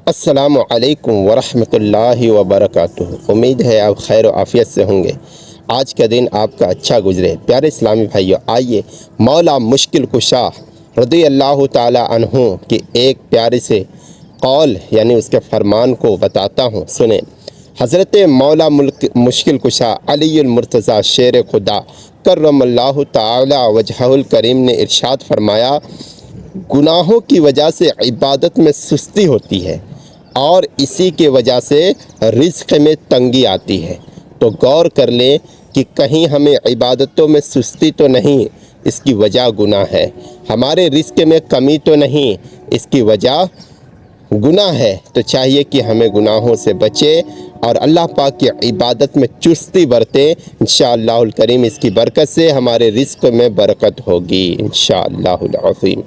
السلام علیکم ورحمۃ اللہ وبرکاتہ۔ امید ہے آپ خیر و عافیت سے ہوں گے۔ آج کا دن آپ کا اچھا گزرے۔ پیارے اسلامی بھائیو، آئیے مولا مشکل کشا رضی اللہ تعالی عنہ کی ایک پیارے سے قول یعنی اس کے فرمان کو بتاتا ہوں، سنیں۔ حضرت مولا مشکل کشا علی المرتضیٰ شیر خدا کرم اللہ تعالی وجہہ الکریم نے ارشاد فرمایا، گناہوں کی وجہ سے عبادت میں سستی ہوتی ہے اور اسی کے وجہ سے رزق میں تنگی آتی ہے۔ تو غور کر لیں کہ کہیں ہمیں عبادتوں میں سستی تو نہیں، اس کی وجہ گناہ ہے۔ ہمارے رزق میں کمی تو نہیں، اس کی وجہ گناہ ہے۔ تو چاہیے کہ ہمیں گناہوں سے بچے اور اللہ پاک کی عبادت میں چستی برتیں۔ انشاءاللہ الکریم اس کی برکت سے ہمارے رزق میں برکت ہوگی انشاءاللہ العظیم۔